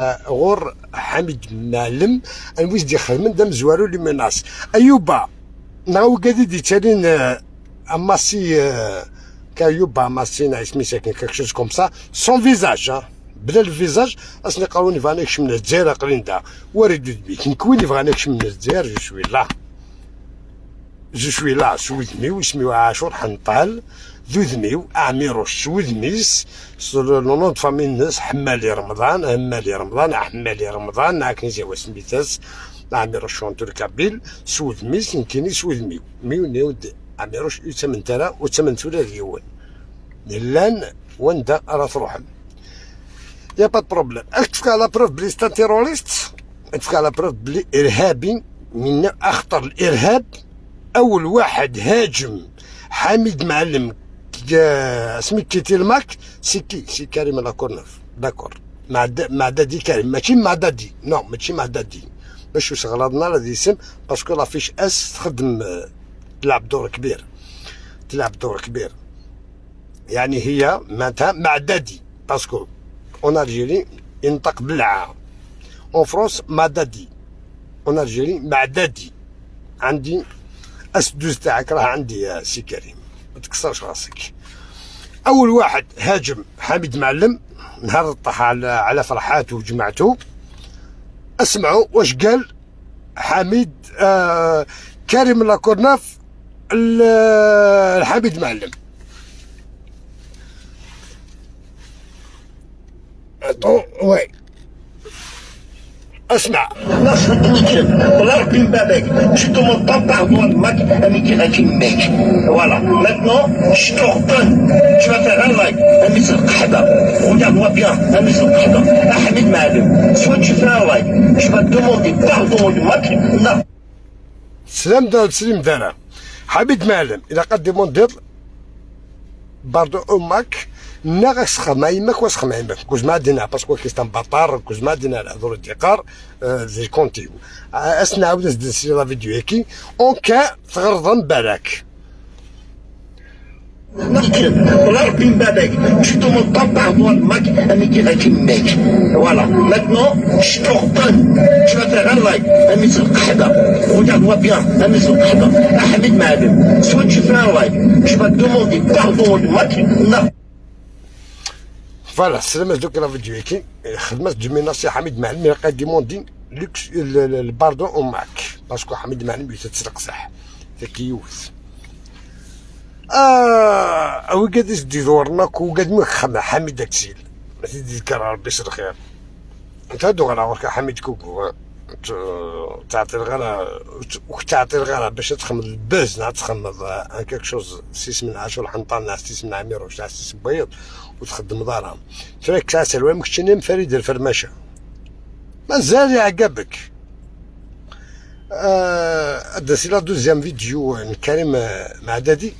غور حميد معلم انويس دي خدمن دم زوارو لي مناس ايوبا ناو قادي دي تالين اماسي كايوبا اماسي نايس ميساكن كاكشوز كوم سا سون فيزاج بلا الفيزاج اصني قالوني فانيكش من الجزائر قرين دا وريد بيك نكويني فانيكش من الجزائر جو شوي لا سويدمي واسمي عاشور حنطال ذو ذميو عميروش سويدميس نونو فامي الناس حمالي رمضان حمالي رمضان ناكنيزي واسميتاس عميروش شونتور كابيل سويدميس يمكنني سويدميو ميو نيود عميروش يتمن ترى وتمن تولا ديون لان وندا راه تروحم يا با بروبليم اكتفك على بروف بلي ستا تيروريست اكتفك على بروف بلي ارهابي من اخطر الارهاب اول واحد هاجم حميد معلم سميت الماك سي كريم لاكورنوف داكور مع دادي كريم ماشي مع دادي نو ماشي مع دادي باش واش غلطنا هذا الاسم باسكو لافيش اس تخدم تلعب دور كبير يعني هي معناتها مع دادي باسكو اون الجيري ينطق بالعا اون فرونس مع دادي اون الجيري مع دادي عندي السدوز تاعك راه عندي يا سي كريم ما تكسرش راسك. اول واحد هاجم حميد معلم نهار طاح على فرحاته وجماعته. اسمعوا واش قال حميد كريم لاكورناف الحميد معلم. وي اسمع ناس نيكل والله ربي باباك شفتو من طبع ظلمك امي كي ميك فوالا ماتنون شتو غطن tu vas faire un like امي القحبه regarde-moi bien امي القحبه احمد معلم soit tu fais un like tu vas demander pardon لمك لا سلام دار تسليم دارا حميد معلم اذا قد ديموندير باردو امك ناغس خما يماك واش خما يماك كوز ما دينا باسكو كيستان باطار كوز ما دينا الهضور الدقار زي كونتيو اسنا عاود نسدسي لا فيديو هيكي اون كا تغرضن بالك نكذب والله ربي باباك شفتو من طبع ظلمك امي كي ميك فوالا ماتنون شتو غطن tu vas faire un like امي القحبه regarde-moi bien امي القحبه احمد معلم soit tu fais un like tu vas demander pardon لمك لا فوالا سلامات دوك لا فيديو هيكي خدمات جميل سي حميد معلم يلقى ديموندي لوكس الباردون او معك باسكو حميد معلم يتسرق صح تكيوث او قاد يسدي دورناك وقاد مخمع حميد داكسيل ما تذكر ربي يسر خير انت هادو غير ورك حميد كوكو تعطي الغلا باش تخمض الباز نعرف تخمض ان كيك شوز 6 من 10 الحنطان 6 من عمير ولا 6 بيض وتخدم دارها تراك ساعه سلوى مكش نيم فريد الفرماشه مازال يعقبك. هذا سي لا دوزيام فيديو كريم مع دادي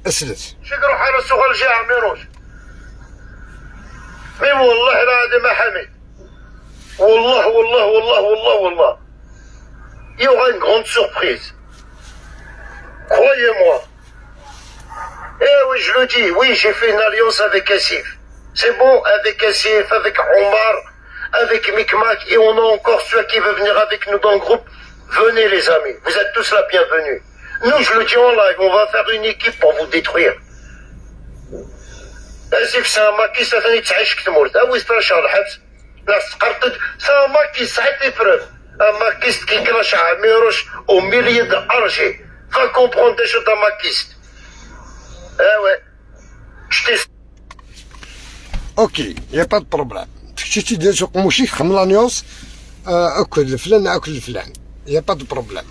اسلت شكرا حال السؤال جاء عميروش مي والله العظيم ما حميد والله il y aura une grande surprise croyez-moi eh oui je le dis oui j'ai fait une alliance avec Assif c'est bon avec Assif avec Omar avec Micmac et on a encore ceux qui veulent venir avec nous dans le groupe venez les amis vous êtes tous la bienvenue. Nous, je le dis en live, on va faire une équipe pour vous détruire. Asif, c'est un maquis, ça finit de s'acheter que tu mourtes. Ah oui, c'est un char de habs. C'est un maquis, ça a été preuve. Un maquis qui crache à Miroche au milieu d'argent. Va comprendre des choses d'un maquis. Ah ouais. Je t'ai... Ok, y a pas de problème. تشتي ديال سوق موشيك خملا نيوس اكل الفلان اكل الفلان. Y a pas de problème.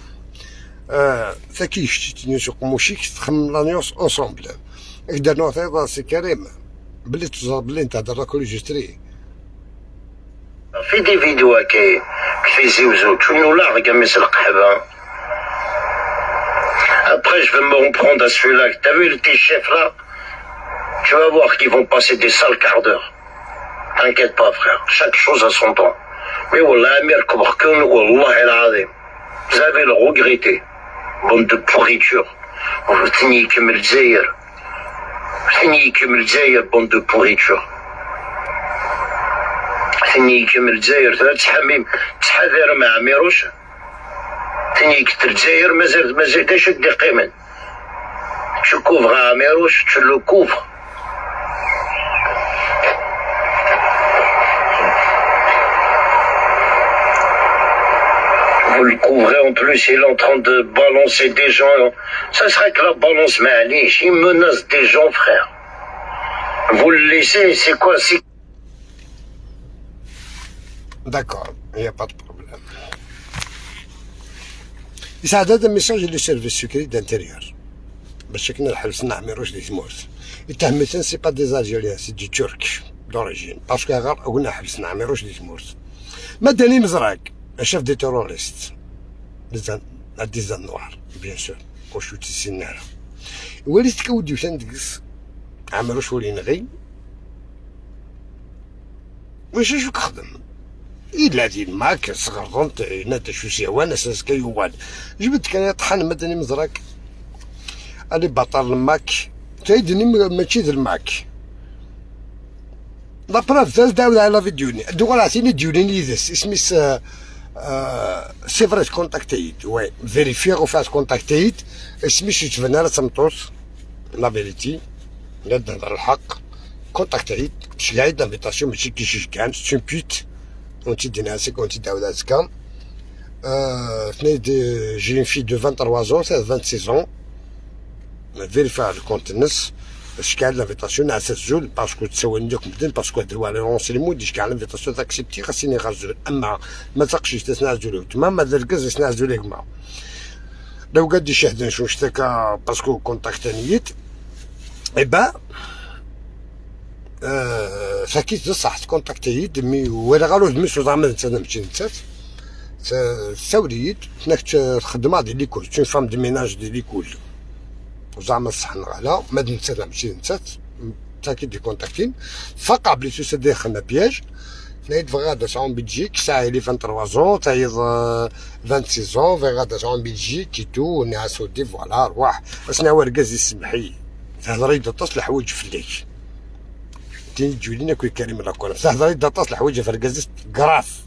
ثكي شتي سوق موشيك تخم لانيوس اونسومبل اقدر نوثيض سي كريم بلي تزرب بلي انت دراك ريجستري في دي فيديو هكايا في زوزو تشونو لا قميص القحبه. Après je vais me reprendre à celui-là. T'as vu le petit chef là? Tu vas voir qu'ils vont passer des sales quarts d'heure. T'inquiète pas frère, chaque chose à son temps. Mais wallah Amir Koubarkoun, wallah el azim. Vous allez le regretter. Bande de pourriture. Tenez comme le Zaïr, bande de pourriture. ثاني كمل الجزائر تحميم تحذر مع عميروش ثاني كتر الجزائر مازال كاش دي قيمن شو كوفغ عميروش تشلو كوفغ vous le couvrez en plus, il est en train de balancer des gens. Ça serait que la balance معليش, il menace des gens, frère. Vous le laissez, c'est quoi? C'est... D'accord, il n'y a pas de problème. يساعد هذا الميساج اللي سيرفيس سكري دانتيريور باش كنا حبسنا عميروش دي تموت التهمتين سي با دي زالجيريان سي دي ترك دوريجين باسكو غير قلنا حبسنا عميروش دي تموت مدني مزراق شاف دي تيروريست دي زان نوار بيان سور وشو تسنارا وليت كوديو تندقص عمروش ولي نغي واش شو كخدم إلا دين ماك صغرت ناتا شو سيوان اساس كيوان جبت كان طحن مدني مزراق اللي بطل الماك تايدني ماشي ذا الماك لا بروف ثالث داول على فيديوني دوغ عطيني ديوني يدس اسمي سي فري كونتاكتيت وي فيريفيغ وفات كونتاكتيت اسمي شي تفنى سمطوس لا فيريتي لا نهضر الحق كونتاكتيت شلاي دافيتاسيون ماشي كيشي كان سي بيت وانتي ديناسك وانتي داولاتك جي اون في دو 23 ans 26 ans فيريفي الكونتنس شكال لافيتاسيون على 6 جول باسكو تساوي دوك مدن باسكو هادو على رونسيمون دي شكال لافيتاسيون تاكسبتي خاصني غازول اما ما تقشيش تسنا جول تما ما دركز سنا جول كما لو قد شهدن شو اشتكى باسكو كونتاكتانيت ايبا فكيت بصح كونتاكتيت مي ولا غالو دمشو زعما انا ماشي نتات ساوليت هناك الخدمه ديال ليكول اون فام دي ميناج ديال ليكول وزعما الصحن غالا ما نتات ماشي نتات تاكيد دي كونتاكتين فقع بليتو سا داخلنا بياج نايت فغادا سون بلجيك ساعه لي 23 زون تايض 26 زون فغادا سون بلجيك كي تو ناس ودي فوالا رواح اسنا ورقاز يسمحي تهضري تصل الحوايج في الليل تيجي تجولينا كوي كريم راكونا تهضري تصل الحوايج في رقاز كراف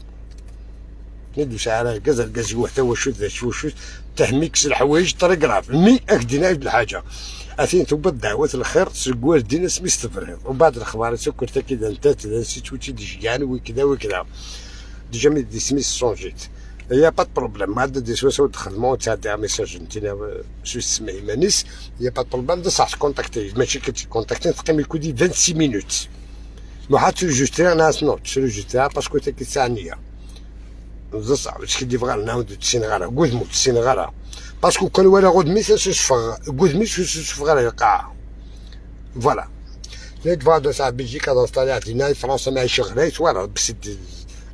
ندوس على الكاز الكاز هو حتى هو شوت شوت تهميكس الحوايج طريق كراف مي اكدينا الحاجه اثين توبا الدعوات الخير سكوار دينا سمي استفرغ وبعد الاخبار سكرت كذا انت نسيت وتي ديجان وكذا وكذا ديجا مي دي سمي سونجيت يا با بروبليم عاد دي سوسو دخلمون تاع دي ميساج نتينا شو اسمي مانيس يا با بروبليم دو صح كونتاكتي ماشي كونتاكتي تقيم يكودي 26 مينوت لو حات جوستي ناس نوت شنو جوستي باسكو تاكي ثانيه بصح باش كي ديفغا نعاود السينغالا قدمو السينغالا باسكو كان ولا غود ميسا سوسفغ قدمي سوسفغ على القاعه فوالا نيت فادا تاع بلجيكا دونستالي عندنا فرنسا ماهيش غلايت ولا بس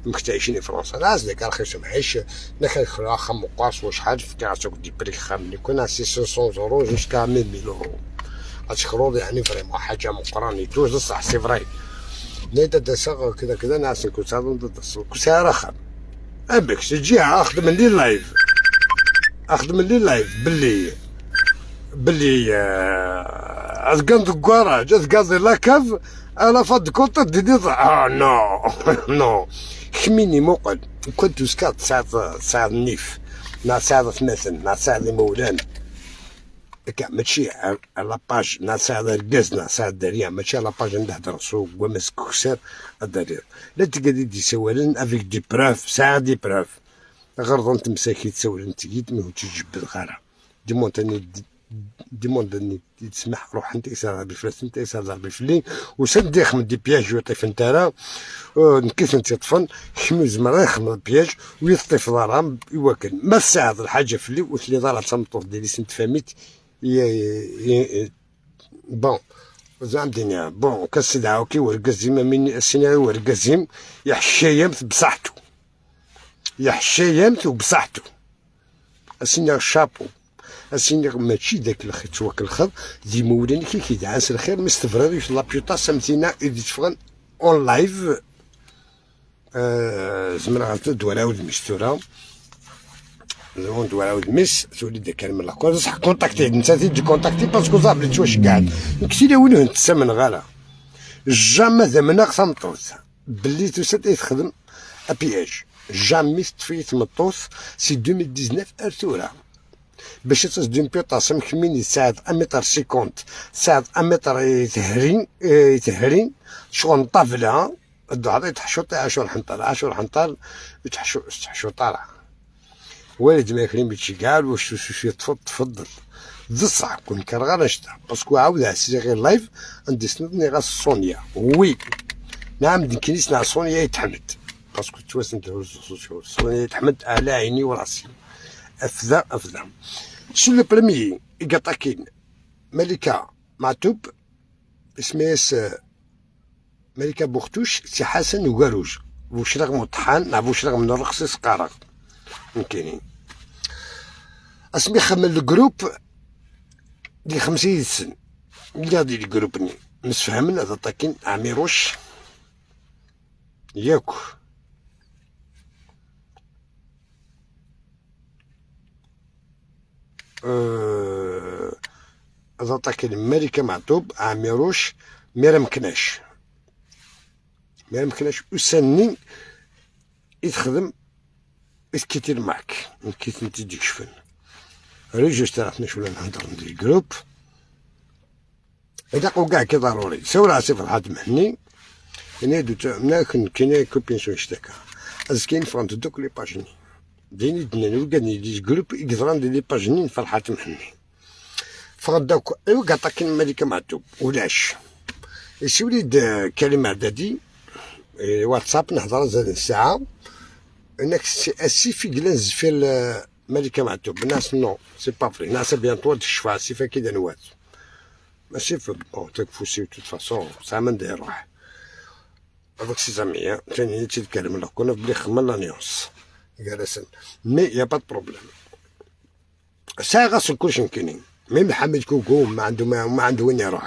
مختعيشين في فرنسا ناس اللي رخيص معيش ناخذ خم وقاص وشحال في كاع دي بريك خام اللي كنا سي 600 يورو جوسكا 1000 يورو اشكرو يعني فريمون حاجه مقراني توز صح سي فري نيت دسا كذا كذا ناس كنت كسا رخم ابيك تجيها اخدم لي اللايف باللي ازقند الكراج ازقاضي لاكاف انا فاد كونت ديدي نو خميني موقل كنت سكات ساعة النيف نا ساعة ثماثن نا ساعة مولان كاع ماشي على باج نا ساعة الكاز نا ساعة الدريا ماشي على باج نهدر سوق ومسك كسر الدريا لا تقدر دي سوالن افيك دي بروف ساعة دي بروف غرض انت مساكي تسول تجيد ما تجيب بالغاره ديموند تسمح روح انت يسار بفلس انت يسار بفلين وسد يخمد دي بياج ويطيف انت راه كيف انت يطفن خميز مرة يخمد البياج ويطيف ضرام يوكل ما تساعد الحاجه في اللي وتلي ضرب تمطوف ديالي سنت فهميت بون زعما الدنيا بون كسدعو كي ورقزيم من السيناريو ورقزيم يحشايمت بصحته يحشايمت وبصحته السينار شابو السينار ماشي داك الخير توكل الخض دي مولاني كي كيدعس الخير مستفرغ في لابيوطا سمتينا ايدي تفغن اون لايف زمرا غنتو دوراو المستوره زون دوراو المس تولي داك من لاكور صح كونتاكتي انت تيجي كونتاكتي باسكو صافي واش قاعد كسيلا وين نتسمن غالا جامي زمنا خصمطوس باللي توسد يتخدم ابياج جامي تطفي تمطوث سي 2019 ارتورا باش تصدم بيطاس مكمين ساعد 1 متر 50 ساعد 1 متر يتهرين شغل طافلها الدهر يتحشط 10 حنطال 10 حنطال يتحشو طالع والد ما يكريم بيتشي قال واش تفضل ذصع كون كان غير نشتا باسكو عاود عسيري غير لايف عندي سندني غا سونيا وي نعم ديكنيس نا سونيا يتحمد باسكو تواسن سونيا يتحمد على عيني وراسي افذا شو لو بريمي يقطاكين ملكة معتوب اسميس ملكة بوختوش سي حسن وقاروج بوشرغ مطحان مع بوشرغ من الرقص سقارة ممكنين اسمي خمل الجروب دي 50 سن اللي غادي الجروب ني مسفهمن هذا طاكين عميروش ياكو هذا طاكين ملكة معتوب عميروش ميرم كناش وسنين يتخدم كتير معك كيف انت تجيك شفن ريجو اشتركنا شويه نهضر ندير الجروب يدقوا كاع كي ضروري سوا راسي في الحاج مهني نادو تاعنا كاين كوبين سو اشتكى ازكين فرانت دوك لي باجيني ديني دنانو قالني دي جروب يقدران دي لي باجيني في الحاج مهني فغداك ايوا كاع طاكين الملكه معتوب ولاش يسي وليد كلمه عدادي واتساب نهضر زاد الساعه انك السي في جلنز في الملكه معتوب الناس نو سي با فري الناس بيانتو تشفى سي فا كي دنوات ماشي في بون تكفوسي توت فاسون سا من داير روح هذاك سي زعما ثاني تيتكلم لك كنا بلي خمم لا نيونس جالسين مي يا با بروبليم سا غاسل كلشي كاينين مي محمد كوكو ما عنده وين يروح.